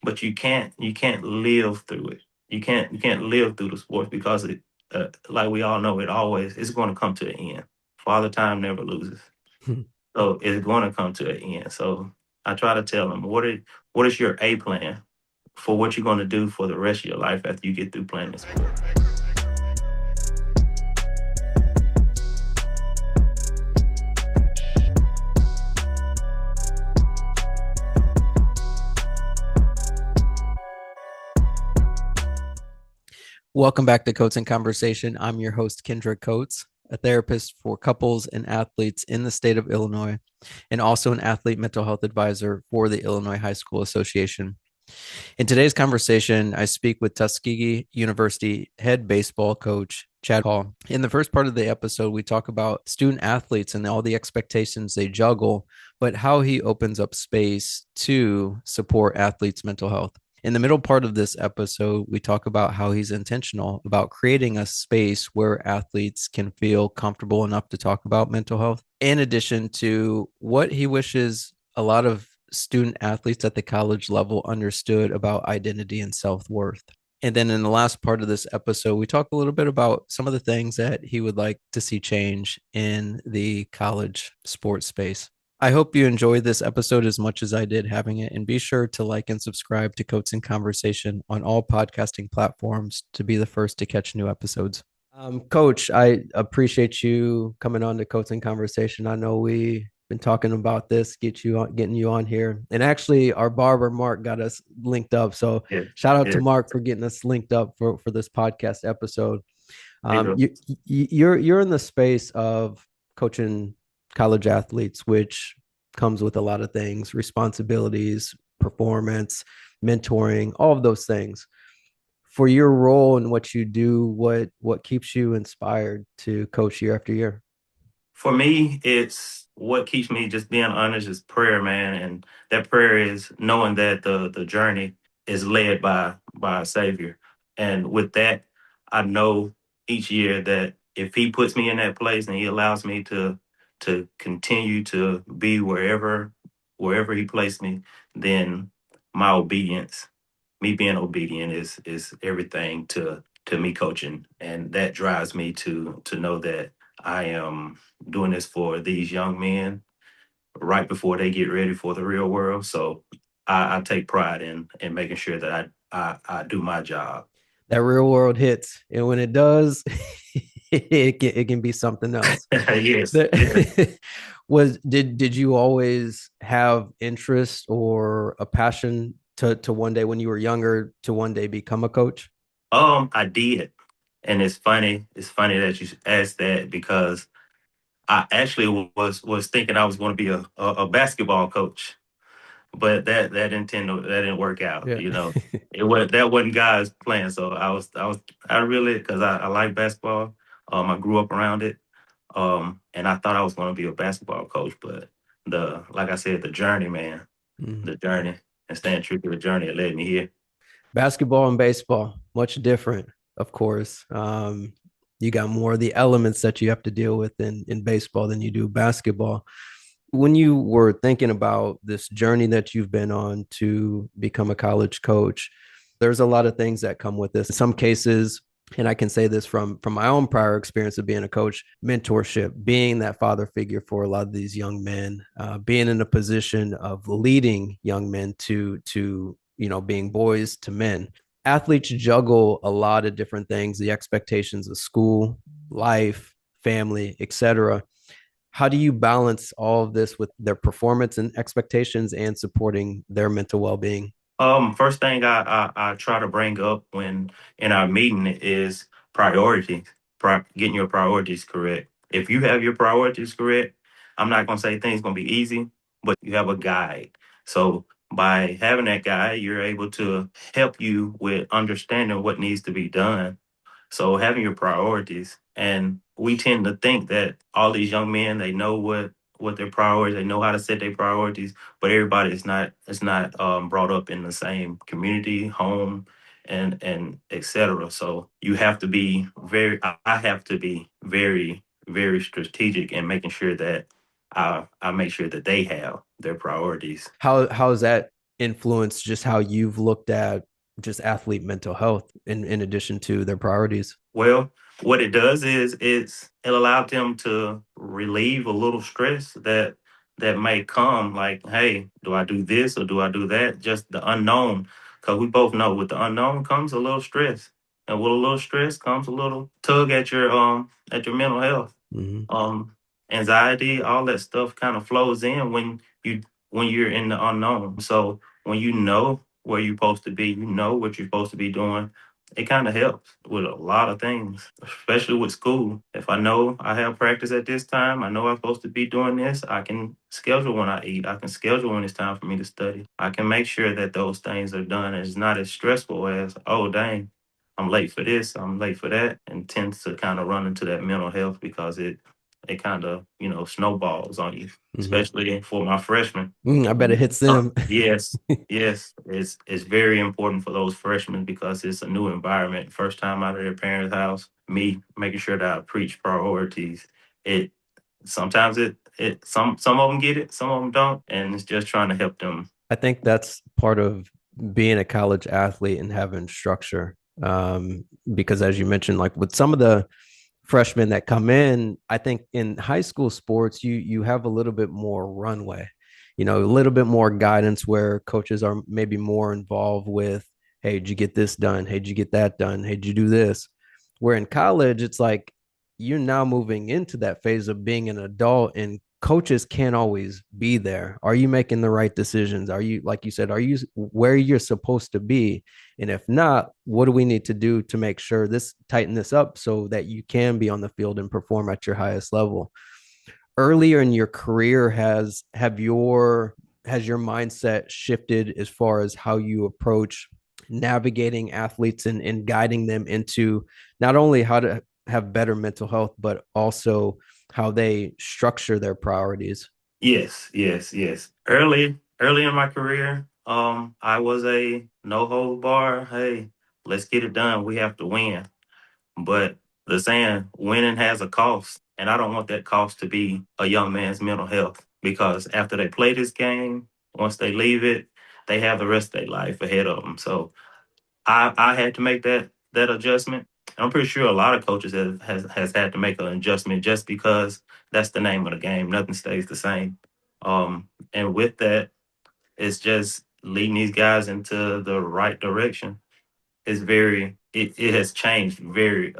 but you can't live through it. You can't live through the sports because like we all know, it's going to come to an end. Father Time never loses, so it's going to come to an end. So I try to tell them what is your A plan for what you're going to do for the rest of your life after you get through playing the sport. Welcome back to Coats and Conversation. I'm your host, Kendra Coates, a therapist for couples and athletes in the state of Illinois, and also an athlete mental health advisor for the Illinois High School Association. In today's conversation, I speak with Tuskegee University head baseball coach, Chad Hall. In the first part of the episode, we talk about student athletes and all the expectations they juggle, but how he opens up space to support athletes' mental health. In the middle part of this episode, we talk about how he's intentional about creating a space where athletes can feel comfortable enough to talk about mental health, in addition to what he wishes a lot of student athletes at the college level understood about identity and self-worth. And then in the last part of this episode, we talk a little bit about some of the things that he would like to see change in the college sports space. I hope you enjoyed this episode as much as I did having it, and be sure to like and subscribe to Coats and Conversation on all podcasting platforms to be the first to catch new episodes. Coach, I appreciate you coming on to Coats and Conversation. I know we been talking about this, getting you on here, and actually, our barber Mark got us linked up. So, Yes, shout out to yes, Mark for getting us linked up for this podcast episode. Pedro. You're in the space of coaching college athletes, which comes with a lot of things: responsibilities, performance, mentoring, all of those things. For your role and what you do, what keeps you inspired to coach year after year? For me, it's what keeps me just being honest is prayer, man. And that prayer is knowing that the journey is led by a savior. And with that, I know each year that if he puts me in that place and he allows me to continue to be wherever he placed me, then my obedience, me being obedient is everything to me coaching. And that drives me to know that I am doing this for these young men right before they get ready for the real world. So I take pride in making sure that I do my job. That real world hits, and when it does, it can be something else. Yes, yes. The, was did you always have interest or a passion to one day when you were younger to one day become a coach? I did, and it's funny. It's funny that you asked that because I actually was thinking I was going to be a basketball coach, but that didn't work out. Yeah. You know, that wasn't God's plan. So I really because I like basketball. I grew up around it. And I thought I was going to be a basketball coach, but like I said, the journey, man, Mhm. the journey, and staying true to the journey, it led me here. Basketball and baseball, much different, of course. You got more of the elements that you have to deal with in baseball than you do basketball. When you were thinking about this journey that you've been on to become a college coach, there's a lot of things that come with this. In some cases, and I can say this from my own prior experience of being a coach, mentorship, being that father figure for a lot of these young men, being in a position of leading young men to being boys to men. Athletes juggle a lot of different things, the expectations of school, life, family, etc. How do you balance all of this with their performance and expectations and supporting their mental well-being? First thing I try to bring up when in our meeting is priorities, getting your priorities correct. If you have your priorities correct, I'm not gonna say things gonna be easy, but you have a guide. So by having that guide, you're able to help you with understanding what needs to be done. So having your priorities, and we tend to think that all these young men they know what their priorities, they know how to set their priorities, but everybody is not brought up in the same community, home, and etc. So you have to be I have to be very strategic in making sure that I make sure that they have their priorities. How is that influence just how you've looked at just athlete mental health in addition to their priorities? Well, what it does is it allowed them to relieve a little stress that may come. Like, hey, do I do this or do I do that? Just the unknown, because we both know with the unknown comes a little stress, and with a little stress comes a little tug at your mental health. Mm-hmm. um Anxiety, all that stuff kind of flows in when you're in the unknown. So when you know where you're supposed to be, you know what you're supposed to be doing, it kind of helps with a lot of things, especially with school. If I know I have practice at this time, I know I'm supposed to be doing this, I can schedule when I eat, I can schedule when it's time for me to study, I can make sure that those things are done. It's not as stressful as, oh dang, I'm late for this, I'm late for that, and tends to kind of run into that mental health because it kind of, snowballs on you, Mm-hmm. especially for my freshmen. I bet it hits them. Yes, yes, it's very important for those freshmen because it's a new environment, first time out of their parents' house. Me making sure that I preach priorities. It sometimes some of them get it, some of them don't, and it's just trying to help them. I think that's part of being a college athlete and having structure. Because as you mentioned, like with some of the freshmen that come in, I think in high school sports, you have a little bit more runway, a little bit more guidance where coaches are maybe more involved with, hey, did you get this done? Hey, did you get that done? Hey, did you do this? Where in college, it's like you're now moving into that phase of being an adult and coaches can't always be there. Are you making the right decisions? Are you, like you said, are you where you're supposed to be? And if not, what do we need to do to make sure this tighten this up so that you can be on the field and perform at your highest level? Earlier in your career, has your mindset shifted as far as how you approach navigating athletes and guiding them into not only how to have better mental health, but also how they structure their priorities? Yes, yes, yes. Early in my career, I was a no hold bar. Hey, let's get it done. We have to win. But the saying, winning has a cost. And I don't want that cost to be a young man's mental health because after they play this game, once they leave it, they have the rest of their life ahead of them. So I had to make that adjustment. I'm pretty sure a lot of coaches has had to make an adjustment just because that's the name of the game. Nothing stays the same. And with that, it's just leading these guys into the right direction. It has changed I ain't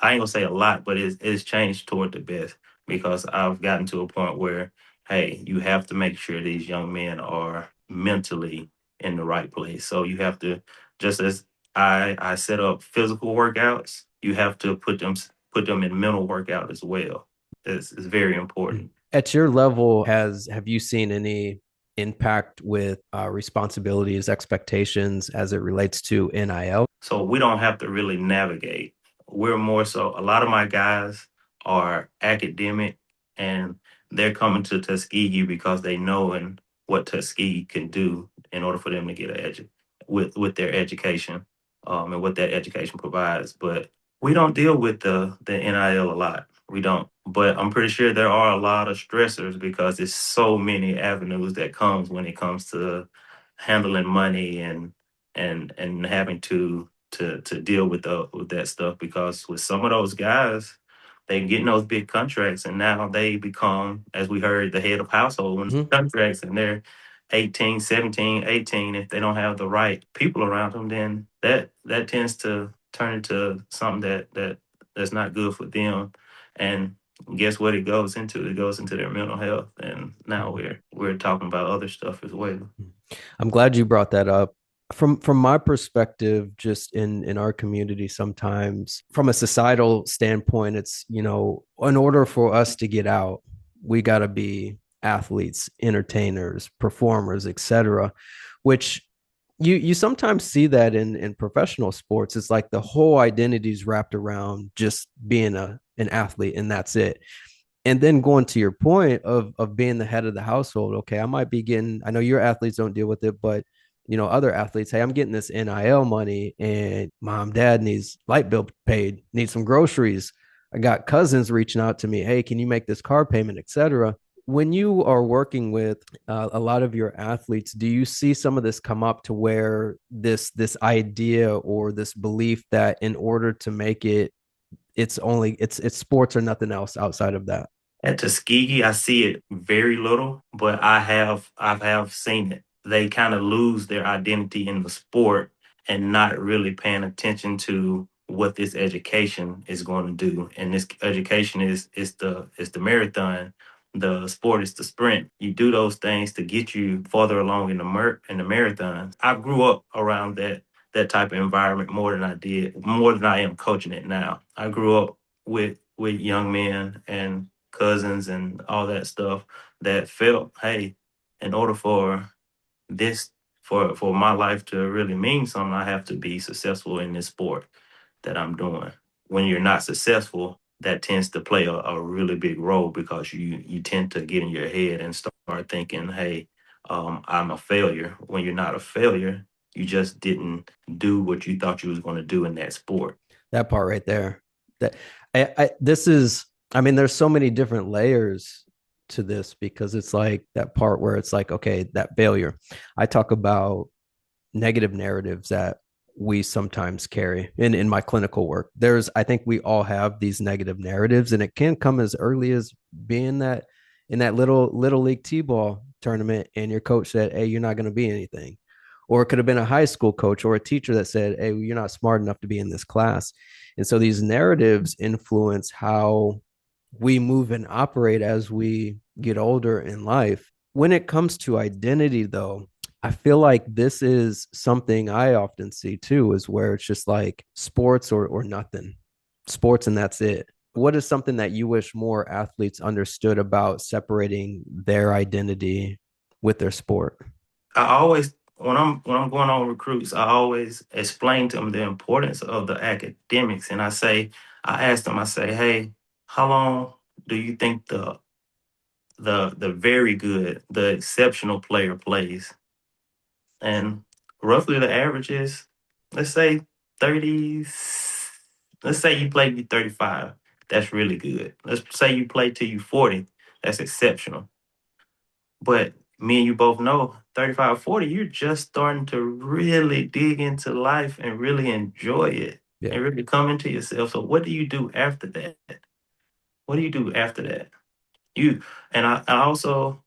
gonna say a lot, but it's changed toward the best because I've gotten to a point where, hey, you have to make sure these young men are mentally in the right place. So you have to, just as I set up physical workouts, you have to put them in mental workout as well. It's very important. At your level, have you seen any impact with responsibilities, expectations as it relates to NIL? So we don't have to really navigate. We're more so, a lot of my guys are academic and they're coming to Tuskegee because they know and what Tuskegee can do in order for them to get with their education, and what that education provides. But we don't deal with the NIL a lot. We don't. But I'm pretty sure there are a lot of stressors because there's so many avenues that comes when it comes to handling money and having to deal with that stuff because with some of those guys, they getting those big contracts and now they become, as we heard, the head of household when Mhm. contracts and they're 18, 17, 18. If they don't have the right people around them, then that tends to turn into something that's not good for them. And guess what it goes into? It goes into their mental health. And now we're talking about other stuff as well. I'm glad you brought that up. From my perspective, just in our community, sometimes from a societal standpoint, it's, in order for us to get out, we got to be athletes, entertainers, performers, etc. Which you sometimes see that in professional sports. It's like the whole identity is wrapped around just being an athlete, and that's it. And then going to your point of being the head of the household, okay, I might be getting, I know your athletes don't deal with it, but other athletes, hey, I'm getting this NIL money and mom, dad needs light bill paid, need some groceries. I got cousins reaching out to me, hey, can you make this car payment, etc. when you are working with a lot of your athletes, do you see some of this come up to where this idea or this belief that in order to make it, it's sports or nothing else outside of that? At Tuskegee, I see it very little, but I have seen it. They kind of lose their identity in the sport and not really paying attention to what this education is going to do. And this education is the marathon. The sport is the sprint. You do those things to get you farther along in the marathon. I grew up around that type of environment more than I am coaching it now. I grew up with young men and cousins and all that stuff that felt, hey, in order for this for my life to really mean something, I have to be successful in this sport that I'm doing. When you're not successful, that tends to play a really big role because you tend to get in your head and start thinking, hey, I'm a failure. When you're not a failure, you just didn't do what you thought you was going to do in that sport. That part right there. That this is, I mean, there's so many different layers to this because it's like that part where it's like, okay, that failure. I talk about negative narratives that we sometimes carry in my clinical work. There's, I think we all have these negative narratives, and it can come as early as being that in that little league t-ball tournament, and your coach said, hey, you're not going to be anything. Or it could have been a high school coach or a teacher that said, hey, you're not smart enough to be in this class. And so these narratives influence how we move and operate as we get older in life. When it comes to identity, though, I feel like this is something I often see too, is where it's just like sports or nothing, sports and that's it. What is something that you wish more athletes understood about separating their identity with their sport? I always when I'm going on recruits, I always explain to them the importance of the academics, and I ask them, I say, hey, how long do you think the very good, the exceptional player plays? And roughly the average is, let's say 30. Let's say you play to 35. That's really good. Let's say you play till you 40. That's exceptional. But me and you both know 35, 40, you're just starting to really dig into life and really enjoy it Yeah. and really come into yourself. So what do you do after that? What do you do after that? You and I also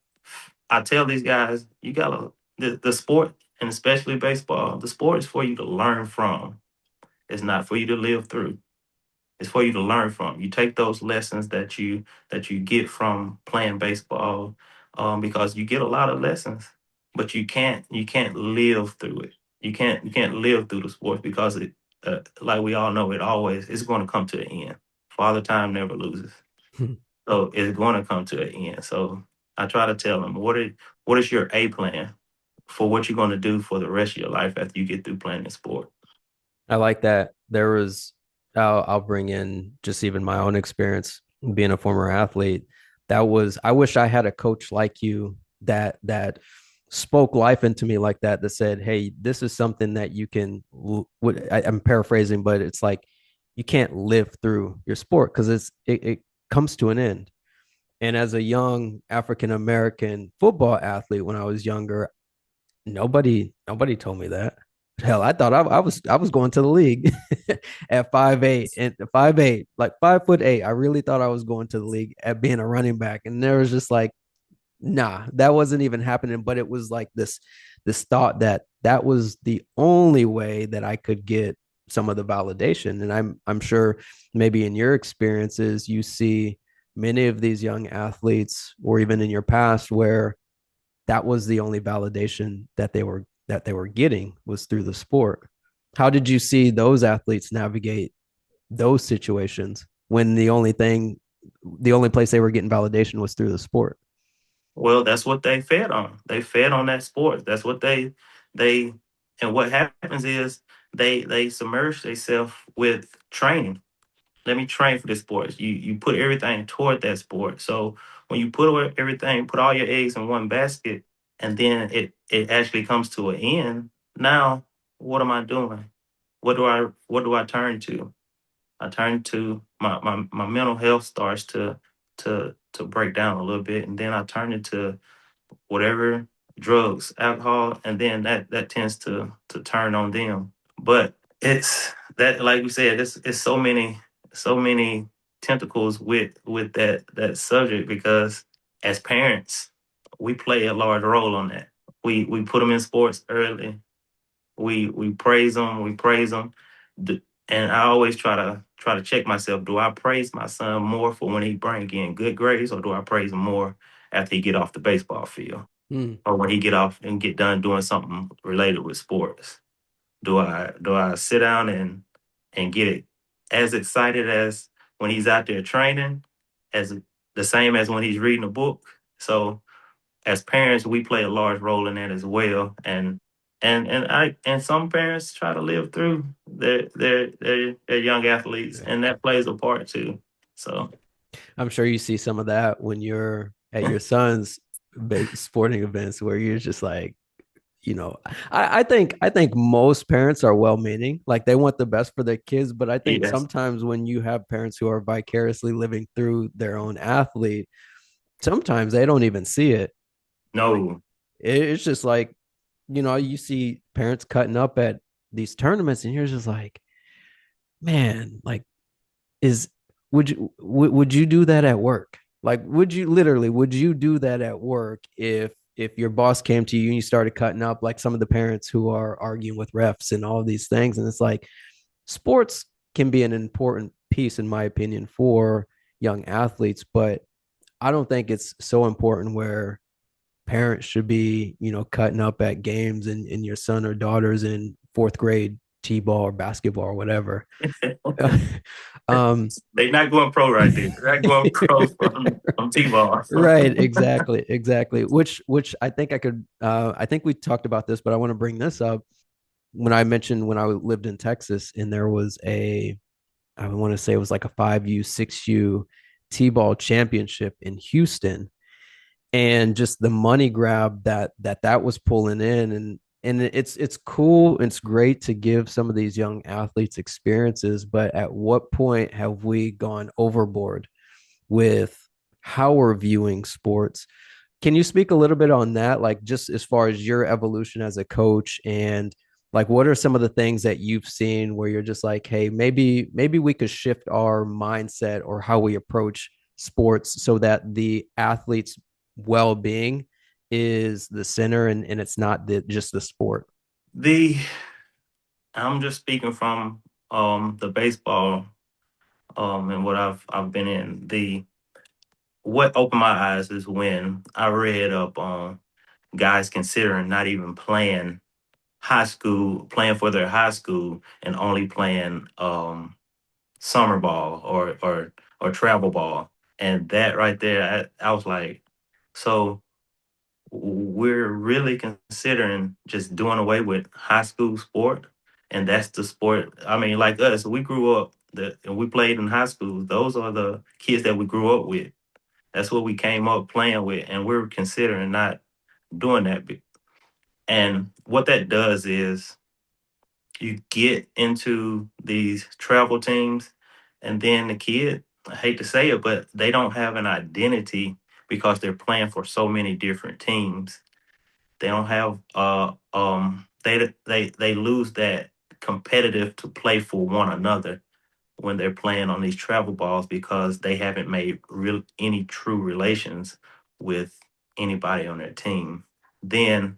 I tell these guys, you gotta the sport and especially baseball, the sport is for you to learn from. It's not for you to live through. It's for you to learn from. You take those lessons that you get from playing baseball, because you get a lot of lessons, but you can't live through it. You can't live through the sport because like we all know, it's going to come to an end. Father Time never loses, so it's going to come to an end. So I try to tell them what is your A plan for what you're going to do for the rest of your life after you get through playing the sport. I like that. There was, I'll bring in just even my own experience being a former athlete. That was, I wish I had a coach like you that spoke life into me like that, that said, hey, this is something that you can, I'm paraphrasing, but it's like you can't live through your sport because it comes to an end. And as a young African American football athlete, when I was younger, nobody told me that. Hell, I thought I was going to the league at 5'8" and 5'8", like 5'8". I really thought I was going to the league at being a running back. And there was just like, nah, that wasn't even happening. But it was like this thought that that was the only way that I could get some of the validation. And I'm sure maybe in your experiences, you see many of these young athletes, or even in your past, where that was the only validation that they were getting was through the sport. How did you see those athletes navigate those situations when the only place they were getting validation was through the sport? Well, that's what they fed on. They fed on that sport. That's what they and what happens is they submerge themselves with training. Let me train for this sport. You put everything toward that sport. So when you everything, put all your eggs in one basket, and then it actually comes to an end. Now, what am I doing? What do I turn to? I turn to my mental health starts to to break down a little bit, and then I turned into whatever drugs, alcohol, and then that tends to turn on them. But it's that, like we said, it's so many tentacles with that subject, because as parents we play a large role on that. We put them in sports early. We praise them. We praise them. And I always try to check myself. Do I praise my son more for when he bring in good grades, or do I praise him more after he get off the baseball field, Mm. or when he get off and get done doing something related with sports? Do I sit down and get it as excited as when he's out there training, as the same as when he's reading a book? So as parents, we play a large role in that as well. And some parents try to live through their young athletes, Yeah. and that plays a part too. So I'm sure you see some of that when you're at your son's sporting events where you're just like, you know, I think most parents are well-meaning, like they want the best for their kids, but I think yes, sometimes when you have parents who are vicariously living through their own athlete, sometimes they don't even see it. Like no, it's just like, you see parents cutting up at these tournaments and you're just like, man, like is would you do that at work? Like would you do that at work if your boss came to you and you started cutting up like some of the parents who are arguing with refs and all of these things? And it's like sports can be an important piece, in my opinion, for young athletes, but I don't think it's so important where parents should be, cutting up at games and your son or daughter's in fourth grade t-ball or basketball or whatever. um, they not going pro right there. They're not going pro from T-ball. right, exactly. Which I think we talked about this, but I want to bring this up. When I mentioned when I lived in Texas and there was I want to say it was like a 5U, 6U T-ball championship in Houston, and just the money grab that was pulling in, and it's cool, it's great to give some of these young athletes experiences, but at what point have we gone overboard with how we're viewing sports? Can you speak a little bit on that, like just as far as your evolution as a coach, and like what are some of the things that you've seen where you're just like, hey, maybe we could shift our mindset or how we approach sports so that the athletes well-being is the center, and it's not just the sport. the I'm just speaking from the baseball and what I've been in. The What opened my eyes is when I read up on guys considering not even playing for their high school, and only playing summer ball or travel ball. And that right there, I was like, so we're really considering just doing away with high school sport, and that's the sport. I mean, like us, we grew up and we played in high school. Those are the kids that we grew up with. That's what we came up playing with, and we're considering not doing that. And what that does is you get into these travel teams, and then the kid, I hate to say it, but they don't have an identity because they're playing for so many different teams. They don't have they lose that competitive to play for one another when they're playing on these travel balls, because they haven't made real any true relations with anybody on their team. Then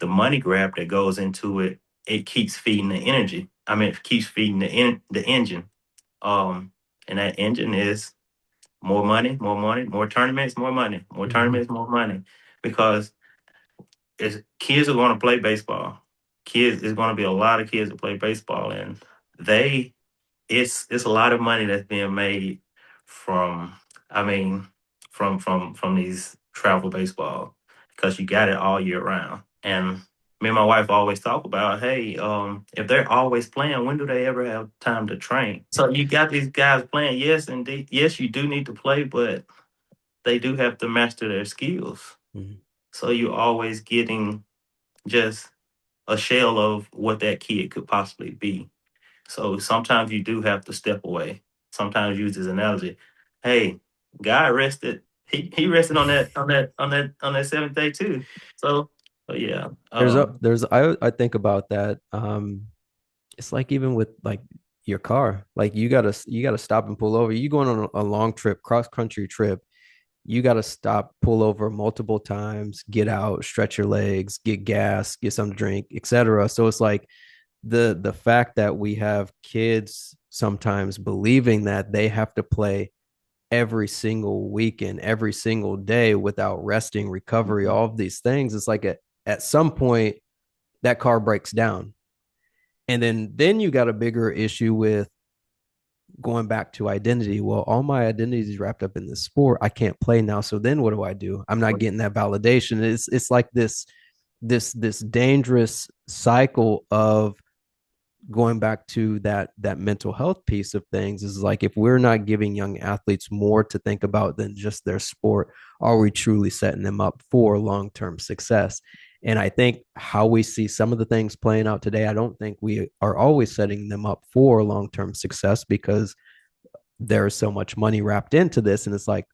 the money grab that goes into it, it keeps feeding the energy. I mean, it keeps feeding the engine. Um, and that engine is more money, more tournaments, more Mm-hmm. tournaments, more money. Because is kids are going to play baseball. Kids is going to be a lot of kids that play baseball, and they it's a lot of money that's being made from I mean from these travel baseball, because you got it all year round. And me and my wife always talk about, hey, if they're always playing, when do they ever have time to train? So you got these guys playing, yes, indeed, yes, you do need to play, but they do have to master their skills. Mm-hmm. So you're always getting just a shell of what that kid could possibly be. So sometimes you do have to step away. Sometimes use this analogy. Hey, God rested. He rested on that seventh day too. So, but yeah. I think about that. It's like even with like your car, like you gotta stop and pull over. You going on a long trip, cross country trip, you gotta stop, pull over multiple times, get out, stretch your legs, get gas, get some drink, etc. So it's like the fact that we have kids sometimes believing that they have to play every single weekend, every single day without resting, recovery, all of these things. It's like at some point that car breaks down. And then you got a bigger issue with going back to identity. Well, all my identity is wrapped up in this sport. I can't play now. So then what do I do? I'm not getting that validation. It's like this dangerous cycle of going back to that mental health piece of things. Is like, if we're not giving young athletes more to think about than just their sport, are we truly setting them up for long-term success? And I think how we see some of the things playing out today, I don't think we are always setting them up for long-term success, because there's so much money wrapped into this. And it's like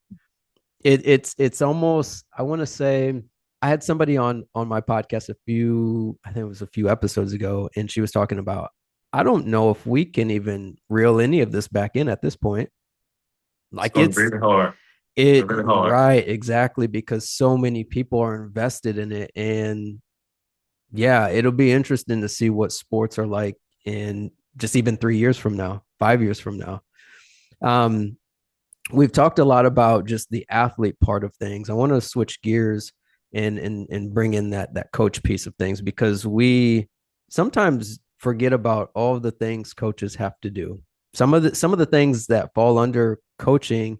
it's almost, I want to say, I had somebody on my podcast I think it was a few episodes ago, and she was talking about, I don't know if we can even reel any of this back in at this point. It's Like gonna be really hard. it Really hard. right, exactly, because so many people are invested in it. And yeah, it'll be interesting to see what sports are like in just even 3 years from now, 5 years from now. um we've talked a lot about just the athlete part of things. I want to switch gears and bring in that coach piece of things, because we sometimes forget about all of the things coaches have to do. Some of the things that fall under coaching.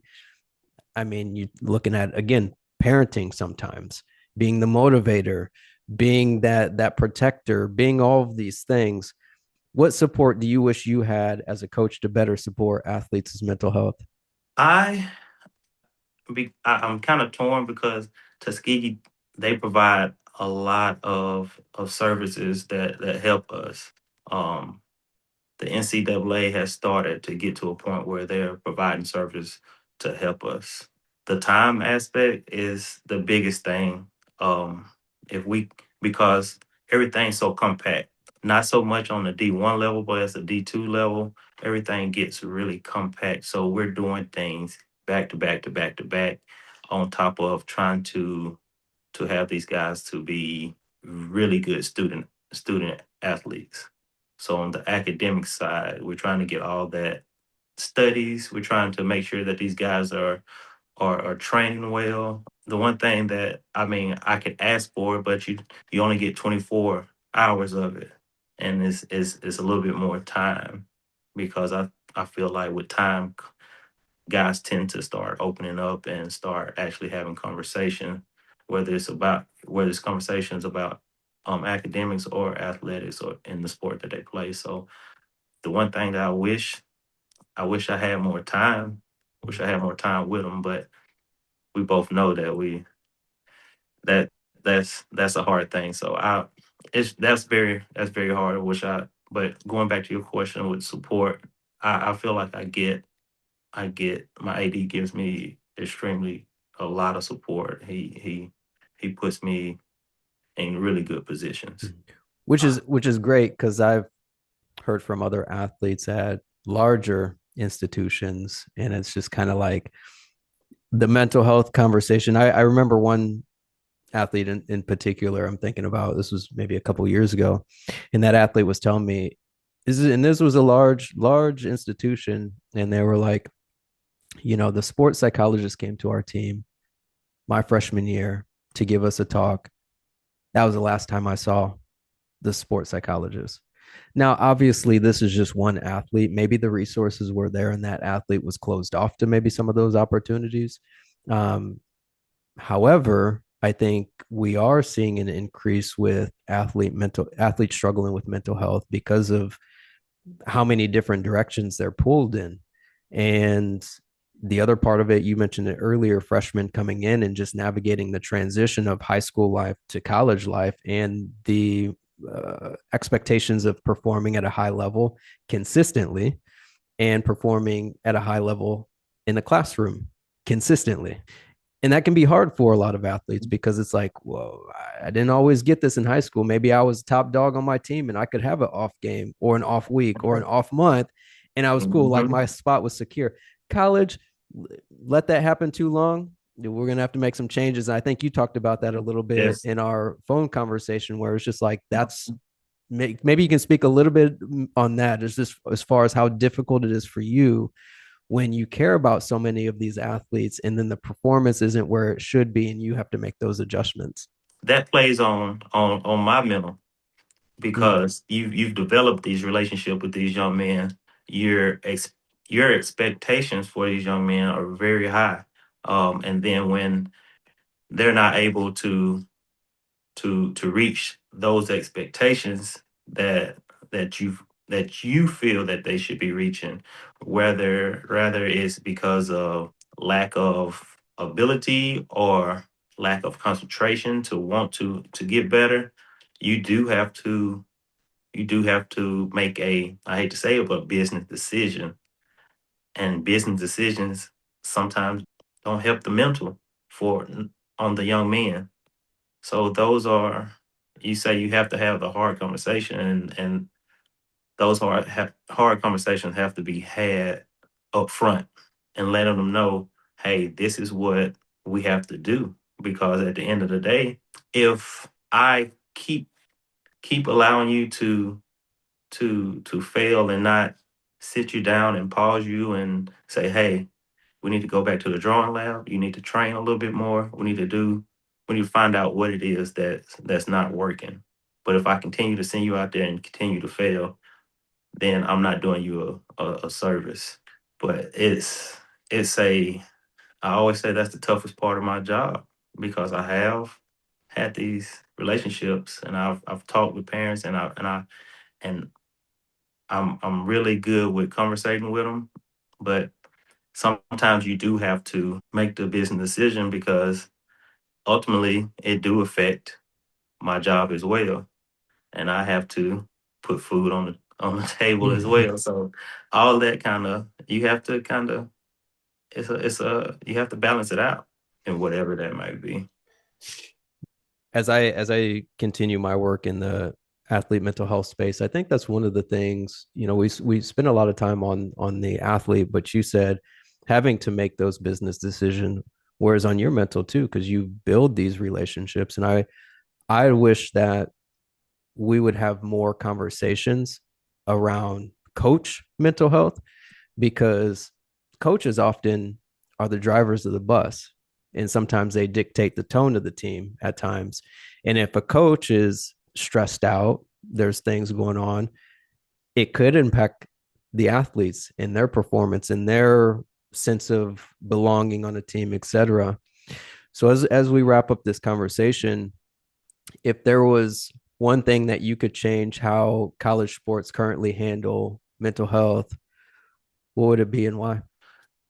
I mean, you looking at, again, parenting, sometimes being the motivator, being that protector, being all of these things. What support do you wish you had as a coach to better support athletes' mental health? I I'm kind of torn because Tuskegee, they provide a lot of services that help us. Um, the NCAA has started to get to a point where they're providing service to help us. The time aspect is the biggest thing. If we Because everything's so compact, not so much on the D1 level, but as a D2 level, everything gets really compact. So we're doing things back to back to back to back, on top of trying to have these guys to be really good student athletes. So on the academic side, we're trying to get all that studies. We're trying to make sure that these guys are training well. The one thing that, I mean, I could ask for, but you only get 24 hours of it, and it's a little bit more time, because I feel like with time, guys tend to start opening up and start actually having conversation, whether it's conversations about academics or athletics or in the sport that they play. So the one thing that I wish I had more time. Wish I had more time with them, but we both know that that that's a hard thing. So I it's that's very hard. But going back to your question with support, I feel like I get my AD gives me extremely a lot of support. He puts me in really good positions. Which is great, because I've heard from other athletes at larger institutions, and it's just kind of like the mental health conversation. I remember one athlete in particular I'm thinking about. This was maybe a couple years ago, and that athlete was telling me, this was a large institution, and they were like, the sports psychologist came to our team my freshman year to give us a talk. That was the last time I saw the sports psychologist. Now, obviously, this is just one athlete. Maybe the resources were there and that athlete was closed off to maybe some of those opportunities. Um, However, I think we are seeing an increase with athletes struggling with mental health because of how many different directions they're pulled in. And the other part of it, you mentioned it earlier, freshmen coming in and just navigating the transition of high school life to college life, and the expectations of performing at a high level consistently and performing at a high level in the classroom. consistently. And that can be hard for a lot of athletes because it's like, whoa, I didn't always get this in high school. Maybe I was top dog on my team and I could have an off game or an off week or an off month, and I was cool. Like Mm-hmm. my spot was secure. College, let that happen too long. We're gonna have to make some changes. And I think you talked about that a little bit Yes, in our phone conversation, where it's just like that's maybe you can speak a little bit on that. Is just as far as how difficult it is for you when you care about so many of these athletes and then the performance isn't where it should be and you have to make those adjustments. that plays on my mental Mm. because you've developed these relationship with these young men. Your your expectations for these young men are very high, and then when they're not able to reach those expectations that you feel that they should be reaching, whether rather it's because of lack of ability or lack of concentration to want to get better, you do have to make a, I hate to say it, but business decision. And business decisions sometimes don't help the mental for on the young men. So those are, you say you have to have the hard conversation, and those hard conversations have to be had up front and letting them know, hey, this is what we have to do. Because at the end of the day, if I keep allowing you to fail and not sit you down and pause you and say, hey, we need to go back to the drawing lab. You need to train a little bit more. We need to find out what it is that's not working. But if I continue to send you out there and continue to fail, then I'm not doing you a service. But it's a I always say that's the toughest part of my job because I have had these relationships and I've talked with parents and I'm really good with conversating with them, but sometimes you do have to make the business decision because ultimately it do affect my job as well, and I have to put food on the table as well. So all that kind of you have to kind of it's a you have to balance it out and whatever that might be. As I continue my work in the athlete mental health space, I think that's one of the things, we spend a lot of time on the athlete, but you said having to make those business decisions, whereas on your mental too, because you build these relationships. And I wish that we would have more conversations around coach mental health, because coaches often are the drivers of the bus, and sometimes they dictate the tone of the team at times. And if a coach is stressed out, there's things going on, it could impact the athletes and their performance and their sense of belonging on a team, etc. So as we wrap up this conversation, if there was one thing that you could change how college sports currently handle mental health, what would it be and why?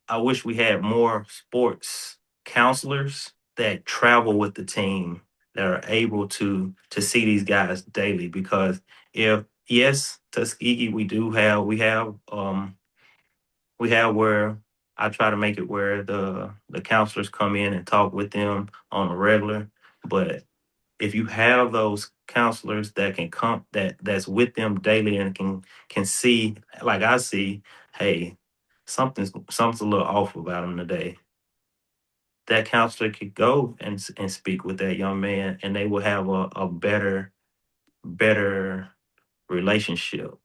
I wish we had more sports counselors that travel with the team that are able to see these guys daily because if yes, Tuskegee we have where I try to make it where the counselors come in and talk with them on a regular. But if you have those counselors that can come that's with them daily and can see like I see, hey, something's a little off about him today. That counselor could go and speak with that young man, and they will have a better relationship.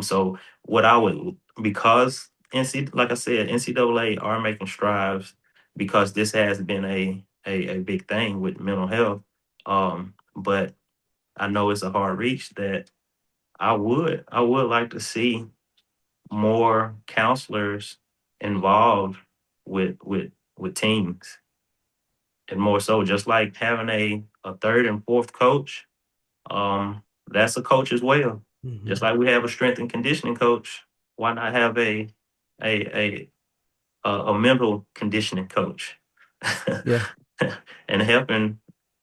So what I would because like I said, NCAA are making strides because this has been a big thing with mental health. But I know it's a hard reach that I would like to see more counselors involved with teams and more so just like having a third and fourth coach. That's a coach as well. Mm-hmm. Just like we have a strength and conditioning coach, why not have a a mental conditioning coach Yeah. and helping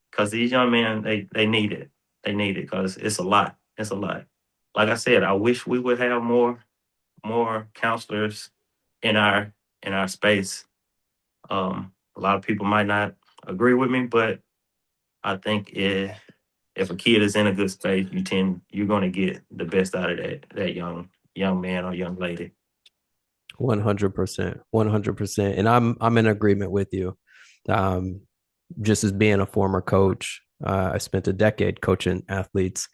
because these young men they need it. They need it because it's a lot. It's a lot. Like I said, I wish we would have more counselors in our space A lot of people might not agree with me, but I think if a kid is in a good space, you're going to get the best out of that young man or young lady. 100%, 100%. And I'm in agreement with you. Um, just as being a former coach, I spent a decade coaching athletes,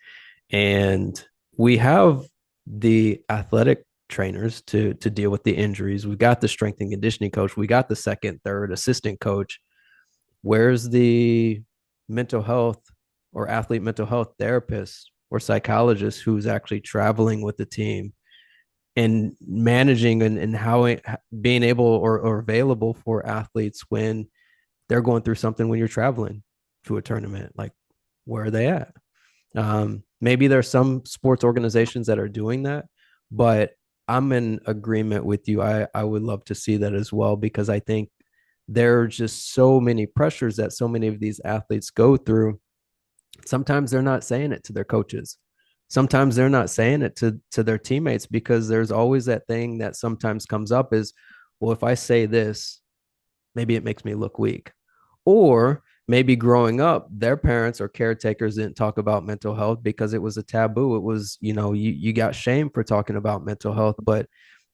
and we have the athletic trainers to deal with the injuries. We got the strength and conditioning coach. We got the second, third assistant coach. Where's the mental health or athlete mental health therapist or psychologist who's actually traveling with the team and managing and how being able or available for athletes when they're going through something when you're traveling to a tournament? Like, where are they at? Maybe there's some sports organizations that are doing that, but I'm in agreement with you. I would love to see that as well, because I think there are just so many pressures that so many of these athletes go through. Sometimes they're not saying it to their coaches. Sometimes they're not saying it to their teammates, because there's always that thing that sometimes comes up is, well, if I say this, maybe it makes me look weak. Or maybe growing up, their parents or caretakers didn't talk about mental health because it was a taboo. It was, you got shamed for talking about mental health. But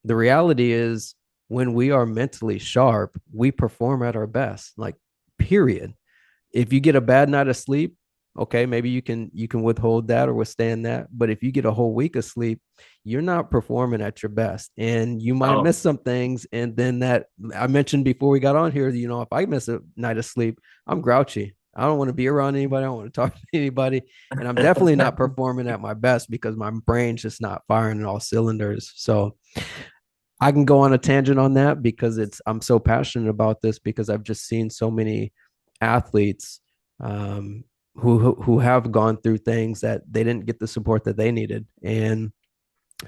the reality is, when we are mentally sharp, we perform at our best, like, period. If you get a bad night of sleep, okay, maybe you can withhold that or withstand that. But if you get a whole week of sleep, you're not performing at your best, and you might Oh, miss some things. And then, that I mentioned before we got on here, if I miss a night of sleep, I'm grouchy. I don't want to be around anybody. I don't want to talk to anybody. And I'm definitely not performing at my best because my brain's just not firing in all cylinders. So I can go on a tangent on that because I'm so passionate about this, because I've just seen so many athletes, um, who have gone through things that they didn't get the support that they needed. And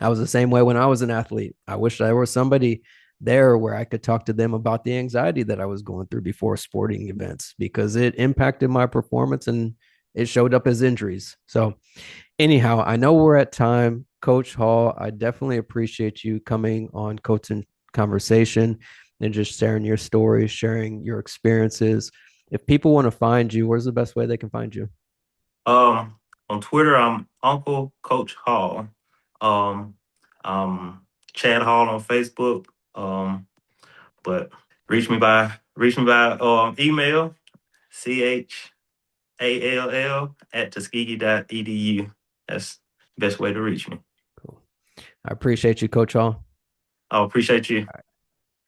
I was the same way when I was an athlete. I wish there was somebody there where I could talk to them about the anxiety that I was going through before sporting events, because it impacted my performance and it showed up as injuries. So anyhow, I know we're at time. Coach Hall, I definitely appreciate you coming on Coaching Conversation and just sharing your stories, sharing your experiences. If people want to find you, where's the best way they can find you? on Twitter, I'm Uncle Coach Hall. Um, um, Chad Hall on Facebook. But reach me by email, CHALL at Tuskegee.edu. That's the best way to reach me. Cool. I appreciate you, Coach Hall. I appreciate you.